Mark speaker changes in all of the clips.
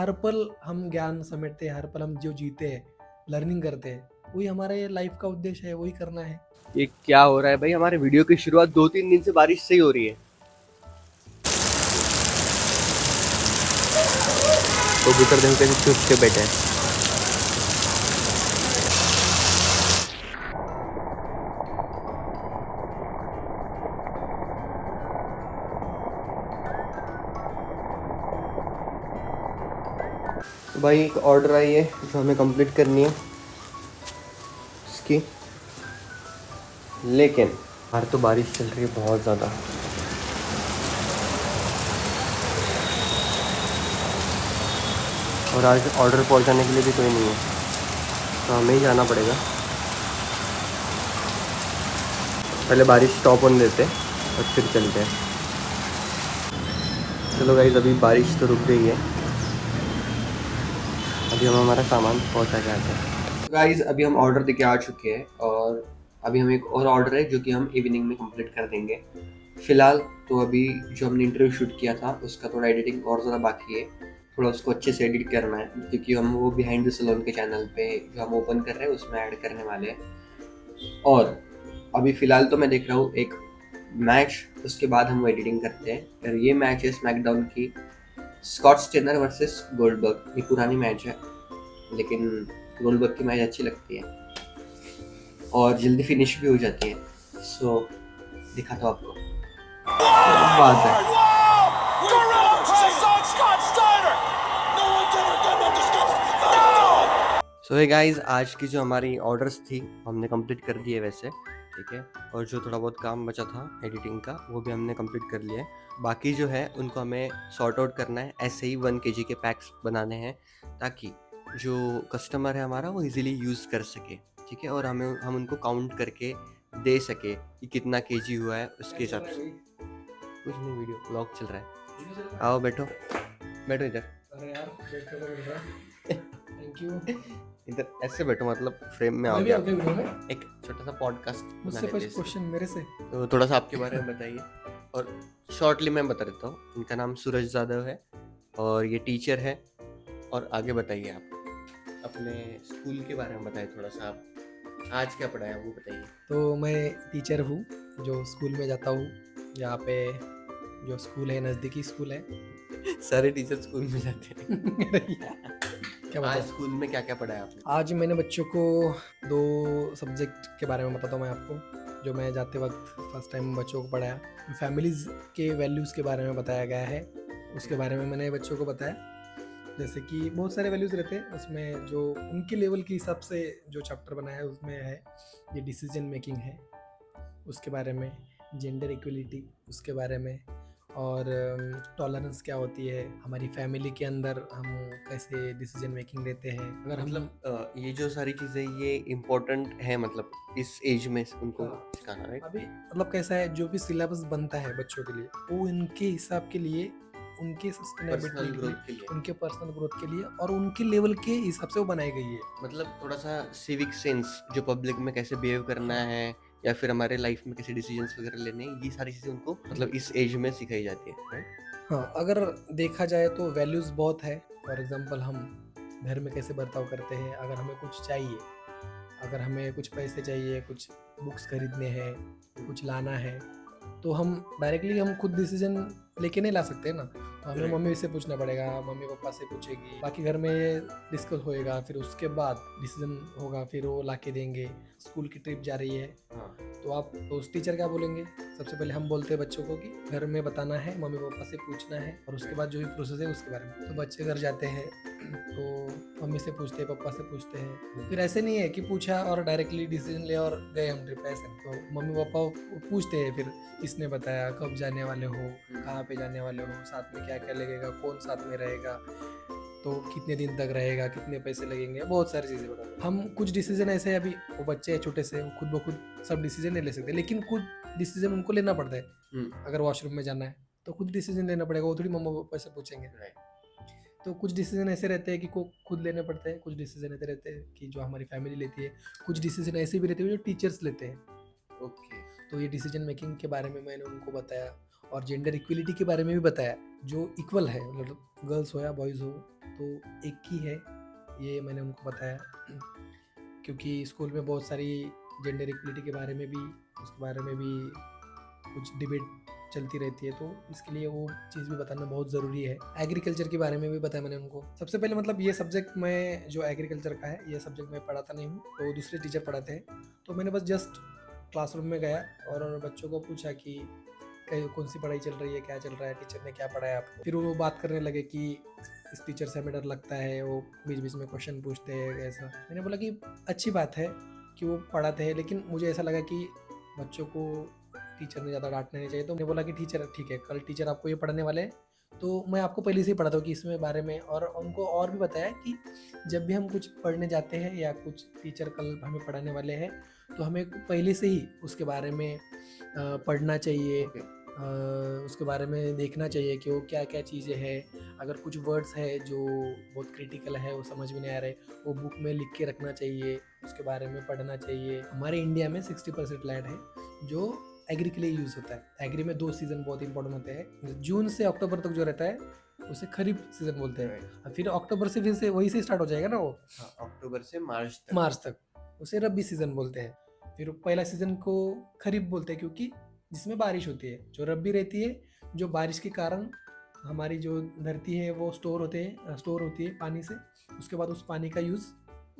Speaker 1: हर पल हम ज्ञान समेटते हैं, हर पल हम जो जीते हैं, लर्निंग करते हैं, वही हमारे लाइफ का उद्देश्य है, वही करना है।
Speaker 2: ये क्या हो रहा है भाई? हमारे वीडियो की शुरुआत 2-3 दिन से बारिश से ही हो रही है। कबूतर देखो कैसे चुप के बैठे हैं। तो भाई एक ऑर्डर आई है जो हमें कंप्लीट करनी है इसकी, लेकिन बाहर तो बारिश चल रही है बहुत ज़्यादा। और आज ऑर्डर पहुंचाने के लिए भी कोई नहीं है, तो हमें ही जाना पड़ेगा। पहले बारिश स्टॉप होने देते हैं और फिर चलते हैं। चलो गाइस, अभी बारिश तो रुक गई है, अभी हम हमारा सामान पहुंचा के आते हैं। गाइस अभी हम ऑर्डर देके आ चुके हैं और अभी हम एक और ऑर्डर है जो कि हम इवनिंग में कंप्लीट कर देंगे। फिलहाल तो अभी जो हमने इंटरव्यू शूट किया था उसका थोड़ा एडिटिंग और ज़्यादा बाकी है, थोड़ा उसको अच्छे से एडिट करना है, क्योंकि हम वो बिहाइंड द सलोन के चैनल पे जो हम ओपन कर रहे हैं उसमें ऐड करने वाले हैं। और अभी फ़िलहाल तो मैं देख रहा हूँ एक मैच, उसके बाद हम वो एडिटिंग करते हैं। और ये मैच है स्मैकडाउन की, स्कॉट स्टेनर वर्सेस गोल्डबर्ग। ये पुरानी मैच है लेकिन गोल्डबर्ग की मैच अच्छी लगती है और जल्दी फिनिश भी हो जाती है। सो दिखाता हूँ आपको, क्या बात है। सो हे गाइस, आज की जो हमारी ऑर्डर्स थी हमने कंप्लीट कर दी है वैसे, ठीक है। और जो थोड़ा बहुत काम बचा था एडिटिंग का वो भी हमने कंप्लीट कर लिया है। बाकी जो है उनको हमें सॉर्ट आउट करना है, ऐसे ही 1 kg के पैक्स बनाने हैं ताकि जो कस्टमर है हमारा वो इजीली यूज़ कर सके, ठीक है। और हम उनको काउंट करके दे सके कि कितना केजी हुआ है उसके हिसाब से। कुछ नहीं, वीडियो ब्लॉग चल रहा है। आओ बैठो, बैठो इधर।
Speaker 1: अरे यार, वेट करना पड़ रहा है। Thank you.
Speaker 2: इधर ऐसे बैठो, मतलब फ्रेम में आओ।
Speaker 1: मैं भी आगे वीडियो में
Speaker 2: एक छोटा सा पॉडकास्ट बना
Speaker 1: मुझसे
Speaker 2: लेते
Speaker 1: कुछ
Speaker 2: हैं इसमें।
Speaker 1: क्वेश्चन मेरे से।
Speaker 2: तो थोड़ा सा आपके बारे में बताइए और शॉर्टली मैं बता देता हूँ। इनका नाम सूरज यादव है और ये टीचर है। और आगे बताइए आप अपने स्कूल के बारे में बताइए थोड़ा सा, आप आज क्या पढ़ाया वो बताइए।
Speaker 1: तो मैं टीचर हूँ जो स्कूल में जाता हूँ। यहाँ पे जो स्कूल है, नज़दीकी स्कूल है।
Speaker 2: सारे टीचर स्कूल में जाते हैं।
Speaker 1: क्या
Speaker 2: आज
Speaker 1: बताऊँ?
Speaker 2: स्कूल में क्या क्या पढ़ाया आपने?
Speaker 1: आज मैंने बच्चों को 2 सब्जेक्ट के बारे में बताता हूँ मैं आपको, जो मैं जाते वक्त फर्स्ट टाइम बच्चों को पढ़ाया। फैमिलीज़ के वैल्यूज़ के बारे में बताया गया है, उसके बारे में मैंने बच्चों को बताया। जैसे कि बहुत सारे वैल्यूज़ रहते हैं उसमें, जो उनके लेवल के हिसाब से जो चैप्टर बनाया है उसमें है ये डिसीजन मेकिंग है, उसके बारे में, जेंडर इक्वलिटी उसके बारे में, और टॉलरेंस क्या होती है, हमारी फैमिली के अंदर हम कैसे डिसीजन मेकिंग लेते हैं। अगर हम
Speaker 2: मतलब ये जो सारी चीज़ें ये इम्पोर्टेंट है, मतलब इस एज में उनको
Speaker 1: हाँ,
Speaker 2: सिखाना, राइट?
Speaker 1: अभी मतलब कैसा है, जो भी सिलेबस बनता है बच्चों के लिए वो इनके हिसाब के लिए, उनके
Speaker 2: पर्सनल
Speaker 1: सस्टेनेबिलिटी के लिए,
Speaker 2: ग्रोथ के लिए,
Speaker 1: उनके पर्सनल ग्रोथ के लिए और उनके लेवल के हिसाब से वो बनाई गई है।
Speaker 2: मतलब थोड़ा सा सिविक सेंस, जो पब्लिक में कैसे बिहेव करना
Speaker 1: हाँ,
Speaker 2: है या फिर हमारे लाइफ में कैसे डिसीजंस वगैरह लेने हैं, ये सारी चीज़ें उनको मतलब इस एज में सिखाई जाती है, राइट?
Speaker 1: हाँ, अगर देखा जाए तो वैल्यूज़ बहुत है। फॉर एग्जांपल हम घर में कैसे बर्ताव करते हैं, अगर हमें कुछ चाहिए, अगर हमें कुछ पैसे चाहिए, कुछ बुक्स खरीदने हैं, कुछ लाना है, तो हम डायरेक्टली हम खुद डिसीजन लेके नहीं ला सकते ना, तो हमें
Speaker 2: Correct.
Speaker 1: मम्मी से पूछना पड़ेगा, मम्मी पापा से पूछेगी, बाकी घर में डिस्कस होएगा, फिर उसके बाद डिसीजन होगा, फिर वो ला के देंगे। स्कूल की ट्रिप जा रही है
Speaker 2: हाँ,
Speaker 1: तो आप तो उस टीचर क्या बोलेंगे, सबसे पहले हम बोलते हैं बच्चों को कि घर में बताना है, मम्मी पापा से पूछना है, और उसके बाद जो भी प्रोसेस है उसके बारे में। तो बच्चे घर जाते हैं तो मम्मी से पूछते हैं, पापा से पूछते हैं, फिर ऐसे नहीं है कि पूछा और डायरेक्टली डिसीजन लिया और गए हम ट्रिप, ऐसे नहीं। तो मम्मी पापा पूछते हैं, फिर किसने बताया, कब जाने वाले हो, कहाँ पे जाने वाले हो, साथ में क्या क्या लगेगा, कौन साथ में रहेगा, तो कितने दिन तक रहेगा, कितने पैसे लगेंगे, बहुत सारी चीज़ें बताते हैं। हम कुछ डिसीजन ऐसे हैं, अभी वो बच्चे हैं छोटे से, वो खुद ब खुद सब डिसीजन नहीं ले सकते, लेकिन कुछ डिसीजन उनको लेना पड़ता है। अगर वॉशरूम में जाना है तो खुद डिसीजन लेना पड़ेगा, वो थोड़ी मम्मा पापा से पूछेंगे।
Speaker 2: राइट।
Speaker 1: तो कुछ डिसीजन ऐसे रहते हैं कि को खुद लेने पड़ते हैं, कुछ डिसीजन ऐसे रहते हैं कि जो हमारी फैमिली लेती है, कुछ डिसीजन ऐसे भी रहते हैं जो टीचर्स लेते हैं।
Speaker 2: ओके।
Speaker 1: तो ये डिसीजन मेकिंग के बारे में मैंने उनको बताया। और जेंडर इक्वलिटी के बारे में भी बताया, जो इक्वल है, मतलब गर्ल्स हो या बॉयज़ हो तो एक ही है, ये मैंने उनको बताया। क्योंकि स्कूल में बहुत सारी जेंडर इक्वलिटी के बारे में भी, उसके बारे में भी कुछ डिबेट चलती रहती है, तो इसके लिए वो चीज़ भी बताना बहुत ज़रूरी है। एग्रीकल्चर के बारे में भी बताया मैंने उनको। सबसे पहले मतलब ये सब्जेक्ट मैं जो एग्रीकल्चर का है, ये सब्जेक्ट मैं पढ़ाता नहीं हूँ, तो दूसरे टीचर पढ़ाते हैं। तो मैंने बस जस्ट क्लासरूम में गया और बच्चों को पूछा कि कौन सी पढ़ाई चल रही है, क्या चल रहा है, टीचर ने क्या पढ़ाया आपको। फिर वो बात करने लगे कि इस टीचर से हमें डर लगता है, वो बीच बीच में क्वेश्चन पूछते हैं ऐसा। मैंने बोला कि अच्छी बात है कि वो पढ़ाते हैं, लेकिन मुझे ऐसा लगा कि बच्चों को टीचर ने ज़्यादा डांटना नहीं चाहिए। तो मैंने बोला कि टीचर ठीक है, कल टीचर आपको ये पढ़ाने वाले हैं, तो मैं आपको पहले से ही पढ़ाता हूँ कि इसमें बारे में। और उनको और भी बताया कि जब भी हम कुछ पढ़ने जाते हैं या कुछ टीचर कल हमें पढ़ाने वाले हैं, तो हमें पहले से ही उसके बारे में पढ़ना चाहिए, उसके बारे में देखना चाहिए कि वो क्या क्या चीज़ें हैं। अगर कुछ वर्ड्स है जो बहुत क्रिटिकल है, वो समझ में नहीं आ रहे, वो बुक में लिख के रखना चाहिए, उसके बारे में पढ़ना चाहिए। हमारे इंडिया में 60% लैंड है जो एग्री के लिए यूज़ होता है। एग्री में 2 सीज़न बहुत इंपॉर्टेंट होते हैं। जून से अक्टूबर तक जो रहता है उसे खरीफ सीज़न बोलते हैं। फिर अक्टूबर से फिर से वही से स्टार्ट हो जाएगा ना वो,
Speaker 2: अक्टूबर से
Speaker 1: मार्च तक उसे रबी सीज़न बोलते हैं। फिर पहला सीज़न को खरीफ बोलते हैं क्योंकि जिसमें बारिश होती है। जो रबी रहती है, जो बारिश के कारण हमारी जो धरती है वो स्टोर होती है पानी से। उसके बाद उस पानी का यूज़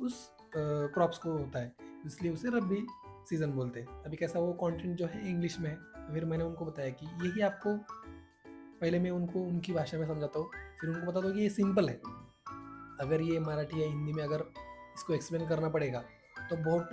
Speaker 1: उस क्रॉप्स को होता है, इसलिए उसे रबी सीज़न बोलते हैं। अभी कैसा वो कंटेंट जो है इंग्लिश में है, तो फिर मैंने उनको बताया कि यही आपको, पहले मैं उनको उनकी भाषा में समझाता हूँ, फिर उनको बताता हूँ कि ये सिंपल है। अगर ये मराठी या हिंदी में अगर इसको एक्सप्लेन करना पड़ेगा तो बहुत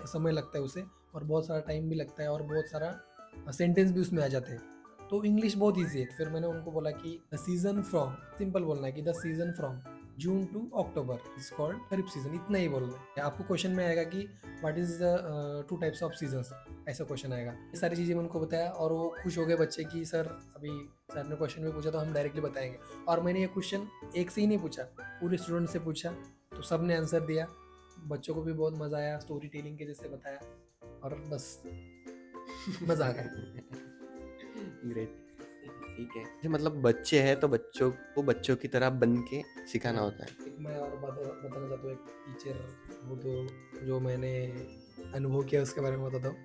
Speaker 1: समय लगता है उसे, और बहुत सारा टाइम भी लगता है, और बहुत सारा सेंटेंस भी उसमें आ जाते हैं। तो इंग्लिश बहुत ईजी है। फिर मैंने उनको बोला कि द सीज़न फ्रॉम, सिंपल बोलना है कि the season from June to October is called kharif season, इतना ही बोलना है। आपको क्वेश्चन में आएगा कि what is the 2 types of seasons, ऐसा क्वेश्चन आएगा। ये सारी चीज़ें मैं उनको बताया और वो खुश हो गए बच्चे कि सर अभी सर ने क्वेश्चन में पूछा तो हम डायरेक्टली बताएंगे। और मैंने ये क्वेश्चन एक से ही नहीं पूछा, पूरे स्टूडेंट से पूछा, तो सब ने आंसर दिया। बच्चों को भी बहुत मज़ा आया, स्टोरी टेलिंग के जैसे बताया, और बस मज़ा आ गया।
Speaker 2: ग्रेट, ठीक है। जो मतलब बच्चे हैं तो बच्चों को बच्चों की तरह बन के सिखाना होता है।
Speaker 1: एक मैं और बताना चाहता हूँ, एक टीचर वो तो जो मैंने अनुभव किया उसके बारे में बताता हूँ।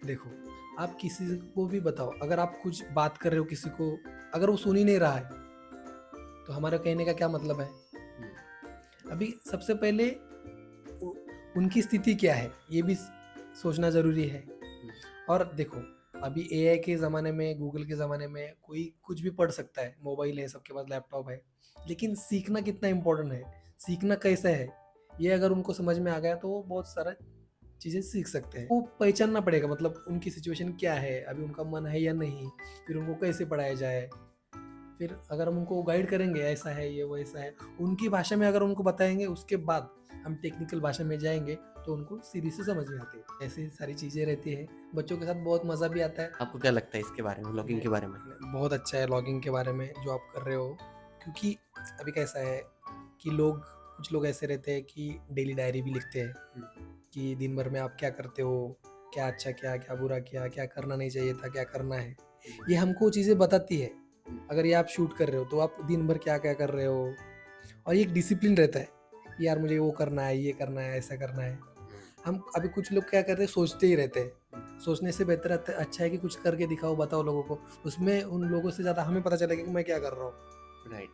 Speaker 1: देखो, आप किसी को भी बताओ, अगर आप कुछ बात कर रहे हो किसी को, अगर वो सुन ही नहीं रहा है तो हमारा कहने का क्या मतलब है। अभी सबसे पहले उनकी स्थिति क्या है ये भी सोचना ज़रूरी है। और देखो, अभी AI के ज़माने में, गूगल के ज़माने में कोई कुछ भी पढ़ सकता है, मोबाइल है, सबके पास लैपटॉप है, लेकिन सीखना कितना इम्पोर्टेंट है, सीखना कैसा है, ये अगर उनको समझ में आ गया तो वो बहुत सारा चीज़ें सीख सकते हैं। वो पहचानना पड़ेगा, मतलब उनकी सिचुएशन क्या है, अभी उनका मन है या नहीं, फिर उनको कैसे पढ़ाया जाए। फिर अगर हम उनको गाइड करेंगे, ऐसा है, ये वैसा है, उनकी भाषा में अगर उनको बताएंगे, उसके बाद हम टेक्निकल भाषा में जाएंगे तो उनको सीधी से समझ में आती है। ऐसी सारी चीज़ें रहती है, बच्चों के साथ बहुत मज़ा भी आता है।
Speaker 2: आपको क्या लगता है इसके बारे में, लॉगिंग के बारे में?
Speaker 1: बहुत अच्छा है लॉगिंग के बारे में जो आप कर रहे हो, क्योंकि अभी कैसा है कि कुछ लोग ऐसे रहते हैं कि डेली डायरी भी लिखते हैं कि दिन भर में आप क्या करते हो, क्या अच्छा किया, क्या बुरा किया, क्या करना नहीं चाहिए था, क्या करना है। ये हमको चीज़ें बताती है। अगर ये आप शूट कर रहे हो तो आप दिन भर क्या क्या कर रहे हो, और ये एक डिसिप्लिन रहता है कि यार मुझे वो करना है, ये करना है, ऐसा करना है। हम अभी कुछ लोग क्या करते हैं, सोचते ही रहते हैं। सोचने से बेहतर अच्छा है कि कुछ करके दिखाओ, बताओ लोगों को, उसमें उन लोगों से ज़्यादा हमें पता चलेगा कि मैं क्या कर रहा हूँ।
Speaker 2: राइट,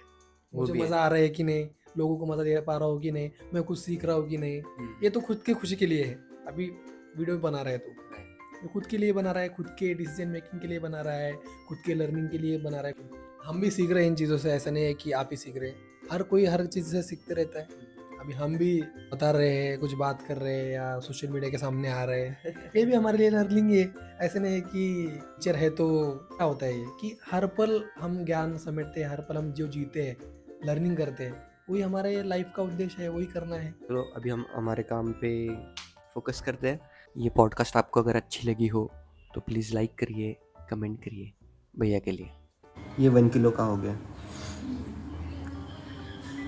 Speaker 1: मुझे मज़ा आ रहा है कि नहीं, लोगों को मज़ा दे पा रहा हूँ कि नहीं, मैं कुछ सीख रहा हूँ कि नहीं। ये तो खुद की खुशी के लिए है। अभी वीडियो बना रहा है तो खुद के लिए बना रहा है, खुद के डिसीजन मेकिंग के लिए बना रहा है, खुद के लर्निंग के लिए बना रहा है। हम भी सीख रहे हैं इन चीज़ों से, ऐसा नहीं है कि आप ही सीख रहे हैं। हर कोई हर चीज़ से सीखते रहता है। अभी हम भी बता रहे हैं, कुछ बात कर रहे हैं या सोशल मीडिया के सामने आ रहे हैं, ये भी हमारे लिए लर्निंग है। ऐसे नहीं है कि टीचर है तो क्या होता है, ये कि हर पल हम ज्ञान समेटते हैं, हर पल हम जो जीते हैं, लर्निंग करते हैं, वही हमारे लाइफ का उद्देश्य है, वही करना है।
Speaker 2: तो अभी हम हमारे काम पे फोकस करते हैं। ये पॉडकास्ट आपको अगर अच्छी लगी हो तो प्लीज़ लाइक करिए, कमेंट करिए भैया के लिए। ये 1 किलो का हो गया,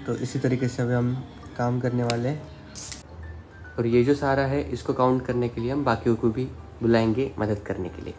Speaker 2: तो इसी तरीके से अभी हम काम करने वाले हैं। और ये जो सारा है इसको काउंट करने के लिए हम बाकियों को भी बुलाएंगे मदद करने के लिए।